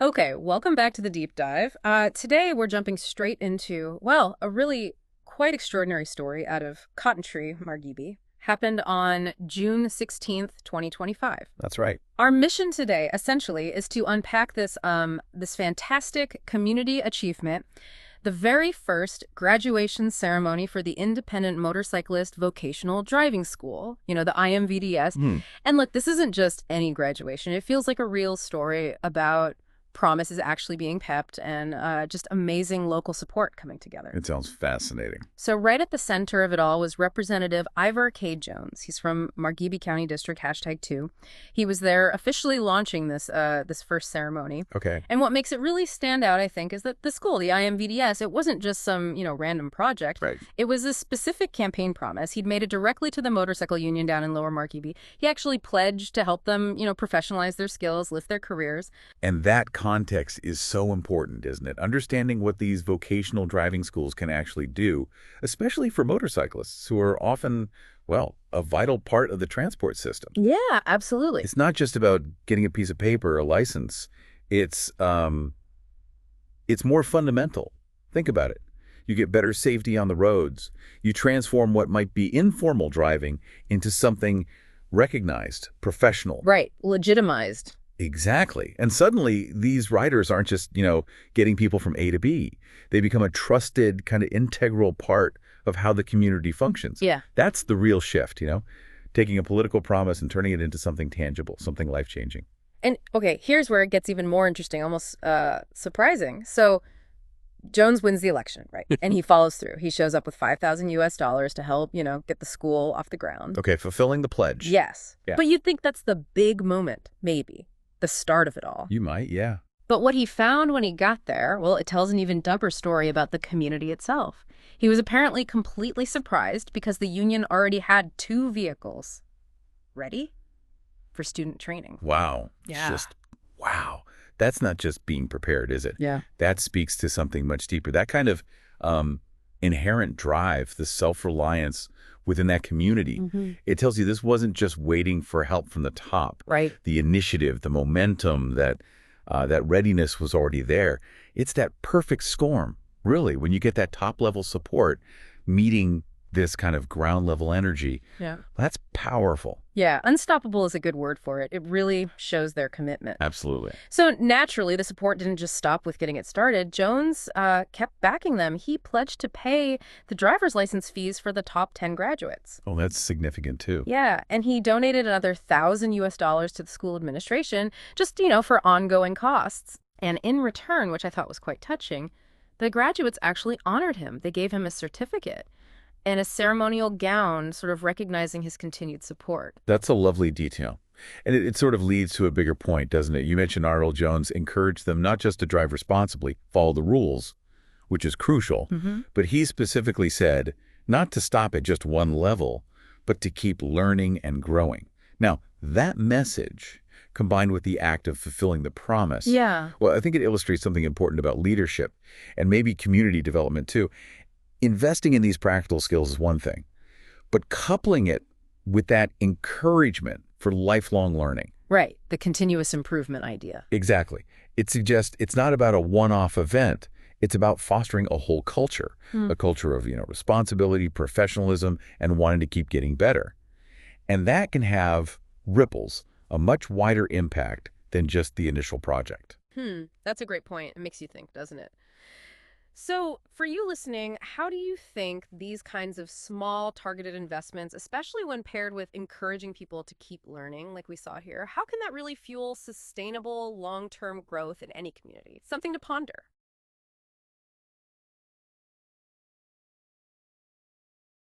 Okay, welcome back to the deep dive. Today we're jumping straight into, well, a really quite extraordinary story out of Cotton Tree, Margibi. Happened on June 16th, 2025. That's right. Our mission today, essentially, is to unpack this fantastic community achievement, the very first graduation ceremony for the Independent Motorcyclist Vocational Driving School, the IMVDS. Hmm. And look, this isn't just any graduation. It feels like a real story about promise is actually being pepped and just amazing local support coming together. It sounds fascinating. So right at the center of it all was Representative Ivor K. Jones. He's from Margibi County District, #2. He was there officially launching this first ceremony. Okay. And what makes it really stand out, I think, is that the school, the IMVDS, it wasn't just some, random project. Right. It was a specific campaign promise. He'd made it directly to the motorcycle union down in Lower Margibi. He actually pledged to help them, professionalize their skills, lift their careers. And that context is so important, isn't it? Understanding what these vocational driving schools can actually do, especially for motorcyclists who are often, well, a vital part of the transport system. Yeah, absolutely. It's not just about getting a piece of paper or a license. It's more fundamental. Think about it. You get better safety on the roads. You transform what might be informal driving into something recognized, professional. Right, legitimized. Exactly. And suddenly these riders aren't just, getting people from A to B. They become a trusted, kind of integral part of how the community functions. Yeah. That's the real shift, taking a political promise and turning it into something tangible, something life-changing. And okay, here's where it gets even more interesting, almost surprising. So Jones wins the election, right? And he follows through. He shows up with $5,000 to help, get the school off the ground. Okay, fulfilling the pledge. Yes. Yeah. But you'd think that's the big moment, maybe, the start of it all. You might, yeah. But what he found when he got there, well, it tells an even dumber story about the community itself. He was apparently completely surprised because the union already had 2 vehicles ready for student training. Wow. Yeah. Just, wow. That's not just being prepared, is it? Yeah. That speaks to something much deeper. That kind of inherent drive, the self-reliance within that community, it tells you this wasn't just waiting for help from the top. Right. The initiative, the momentum, that readiness was already there. It's that perfect storm, really, when you get that top-level support meeting this kind of ground-level energy. Yeah. That's powerful. Yeah, unstoppable is a good word for it. It really shows their commitment. Absolutely. So naturally, the support didn't just stop with getting it started. Jones kept backing them. He pledged to pay the driver's license fees for the top 10 graduates. Oh, that's significant, too. Yeah, and he donated another $1,000 to the school administration, just, for ongoing costs. And in return, which I thought was quite touching, the graduates actually honored him. They gave him a certificate and a ceremonial gown, sort of recognizing his continued support. That's a lovely detail. And it sort of leads to a bigger point, doesn't it? You mentioned Arnold Jones encouraged them not just to drive responsibly, follow the rules, which is crucial, but he specifically said not to stop at just one level, but to keep learning and growing. Now, that message, combined with the act of fulfilling the promise, Yeah. well, I think it illustrates something important about leadership and maybe community development, too. Investing in these practical skills is one thing, but coupling it with that encouragement for lifelong learning. Right, the continuous improvement idea. Exactly. It suggests it's not about a one-off event. It's about fostering a whole culture, a culture of, responsibility, professionalism, and wanting to keep getting better. And that can have ripples, a much wider impact than just the initial project. That's a great point. It makes you think, doesn't it? So for you listening, how do you think these kinds of small targeted investments, especially when paired with encouraging people to keep learning like we saw here, how can that really fuel sustainable long-term growth in any community? Something to ponder.